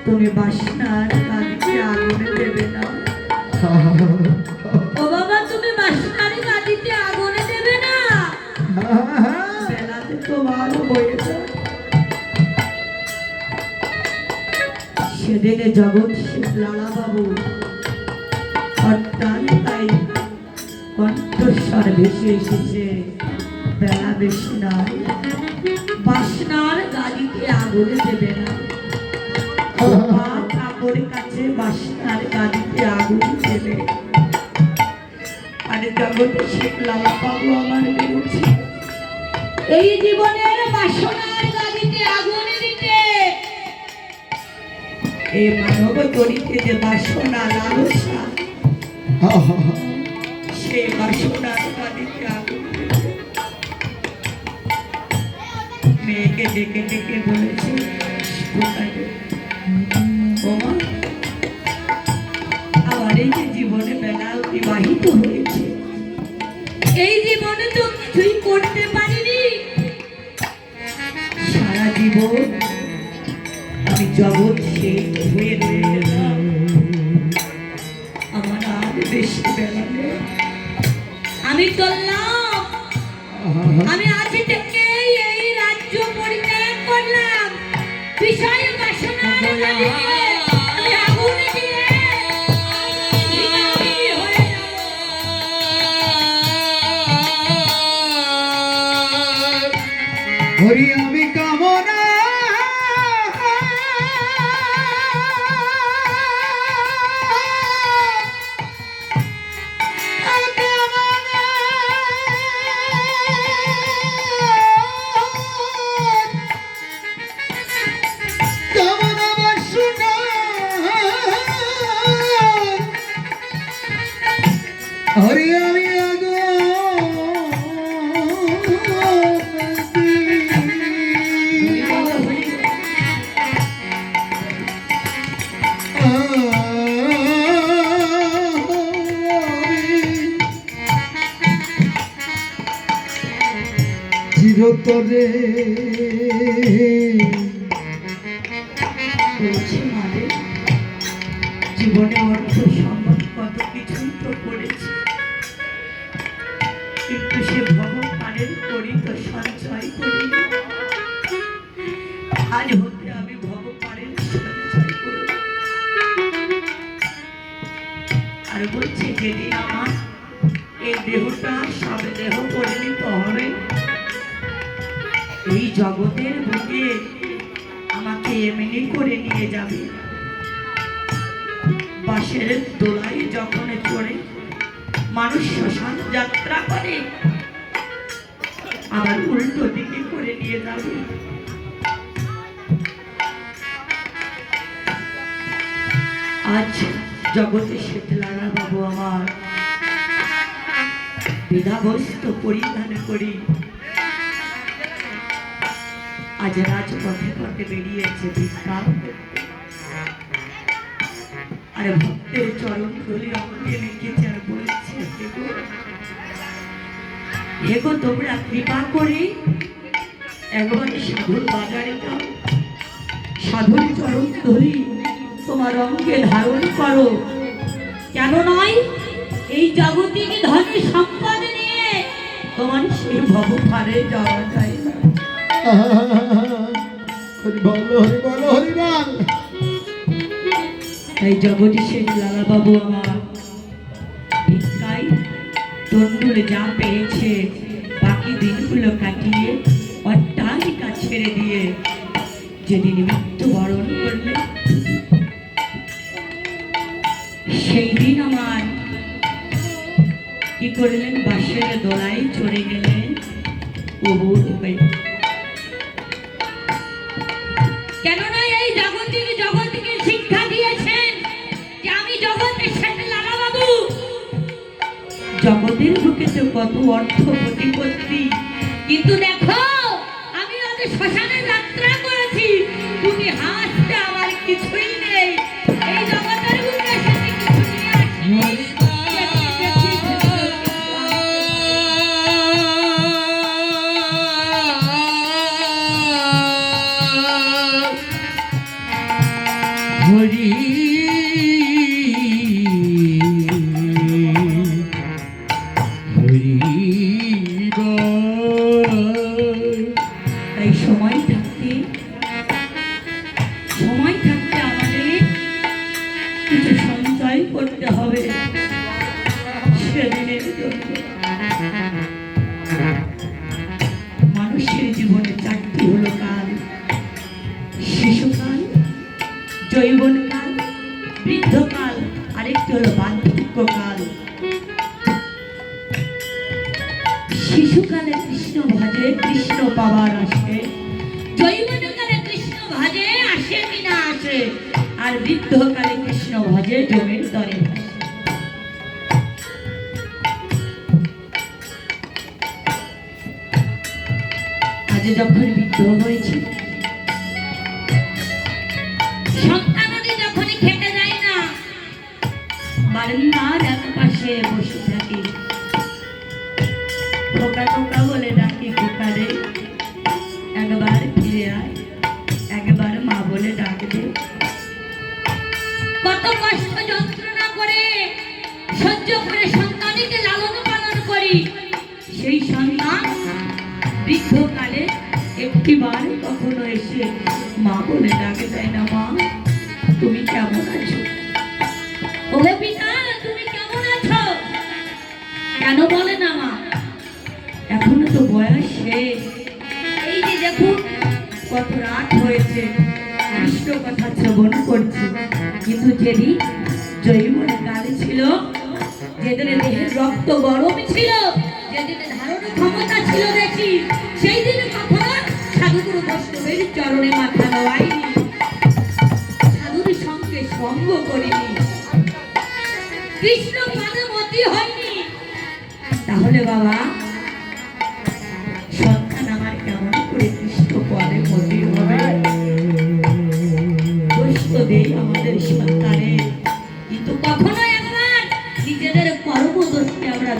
তুমি বাসনার গাদিতে আগুনে দেবে না। ও বাবা, তুমি বাসনার গাদিতে আগুনে দেবে না। বেলাতে তোমার হয়ে যায়। সেদিনে জগৎ লালা বাবু অট্টালিকায় কণ্ঠস্বর ভেসে এসেছে, বেলা বেশি নয়, বাসনার গাদিতে আগুনে দেবে না। কাপড়ের কাছে বাসনার গাদিতে আগুন দেবে। আরে জগতে শেখ লালা বাবু আমার বেরোচ্ছে এই জীবনের বাসনার গাদিতে আগুন দিতে। এই মানব তরিতে যে বাসনা লালসা, সে বাসনার গাদিতে আগুন দিতে। মেয়েকে ডেকে ডেকে বলেছে, আমার এই যে জীবনে বেলা অতিবাহিত হয়েছে, এই জীবনে তো কিছুই করতে পারিনি। সারা জীবন আমি জগৎ শেখ হয়ে রয়ে গেলাম। আমার আর বেশি বেলা নেই। আমি চললাম, আমি আজ থেকে এই রাজ্য পরিত্যাগ করলাম। বিষয় বাসনার গাদিতে আমি আগুন দিয়ে হয়ে যাব। হরি আমি কামনা হরি আমি চিরতরে জীবনে অর্থ সম্পদ কত কিছুই তো করেছি, কিন্তু সে ভগবানের করি তো সঞ্চয় করিনি। আজ হতে আমি ভগবানের সঞ্চয় করব। আর বলছি, যেদিন আমার এই দেহটা সব দেহ পরিণত হবে, এই জগতের বুকে আমাকে এমনি করে নিয়ে যাবে। বাঁশের দোলায় যখন চড়ে মানুষ শ্মশান যাত্রা করে, আবার উল্টো দিকে করে নিয়ে যাবে। আজ জগতে শেতলারা বাবু আমার বিধাবস্ত্র পরিধান করি আজ রাজপথে পথে বেরিয়েছে ভিক্ষা করতে। আর ভক্তের চরণ ধরে আমাকে লিখেছে আর বলেছে, হেগো তোমরা কৃপা করে একবার সাধুর বাজারে যাও, সাধুর চরণ ধরি তোমার অঙ্গে ধারণ করো। কেন নয়, এই জাগতিক ধন সম্পদ নিয়ে তোমার সেই ভবপারে যাওয়া যায় না। হরি বল, হরি বল, হরি বল। তাই জগদীশ শেখ লালা বাবু আমার ভিক্ষায় তন্ডুলে যা পেয়েছে বাকি দিনগুলো কাটিয়ে অট্টালিকা ছেড়ে দিয়ে যেদিন মৃত্যুবরণ করলে, সেই দিন আমার কি করলেন, বাঁশের দোলায় চড়ে গেলেন প্রভু রূপে। কেননা এই জগৎকে শিক্ষা দিয়েছেন যে আমি জগতের সাথে লালা বাবু। জগতের বুকে তো কত অর্থ প্রতিপত্তি, কিন্তু দেখো আমি আজ শ্মশানে যাত্রা করেছি, তুমি হাসতে আমার কিছুই নেই। এই জগতের বুকে সাথে কিছু নিয়ে আসি। হরি হরি তাই সময় থাকতে আমাদের কিছু সঞ্চয় করতে হবে সেদিনের জন্য। মানুষের জীবনে চারটি হলো কাল: শিশুকাল, যৌবনকাল, বৃদ্ধকাল, আরেকটি হলো বার্ধক্যকাল। শিশুকালে কৃষ্ণ ভাজে, কৃষ্ণ পাবার আসে। যৌবনকালে কৃষ্ণ ভাজে, আসে কিনা আসে। আর বৃদ্ধকালে কৃষ্ণ ভাজে, জমির তরে ভাসে। আজ যখন বৃদ্ধ হয়েছে, সন্তানাদি যখন খেতে যায় না, বারান্দার এক পাশে বসে থাকে। খোকা খোকা বলে ডাকি, খোকা রে একবার ফিরে আয়, একবার মা বলে ডাকবে। কত কষ্ট যন্ত্রণা করে সহ্য করে সন্তানকে লালন পালন করি, সেই সন্তান বৃদ্ধকালে একটিবার কখনো এসে মা বলে ডাকে দেয় না, মা তুমি কেমন আছো? ওহে পিতা তুমি কেমন আছো? কেন বলে না মা? এখনো তো বয়স শেষ। এই যে দেখুন কত রাত হয়েছে, কৃষ্ণ কথা শ্রবণ করছি। কিন্তু যেদিন যৌবন কাল ছিল, যেদিন দেহের রক্ত গরম ছিল, যেদিন ধারণ ক্ষমতা ছিল বেশি, সেই দিন কখনো সাধুগুরু বৈষ্ণবের চরণে মাথা নোয়াইনি, সাধুর সঙ্গে সঙ্গ করিনি, কৃষ্ণ পাদে মতি হয়নি। তাহলে বাবা সন্তান আমার কেমন করে কৃষ্ণ পদে মতি হবে? দোষ তো দেই আমাদের সন্তানের, কিন্তু কখনো একবার নিজেদের কর্মদোষকে আমরা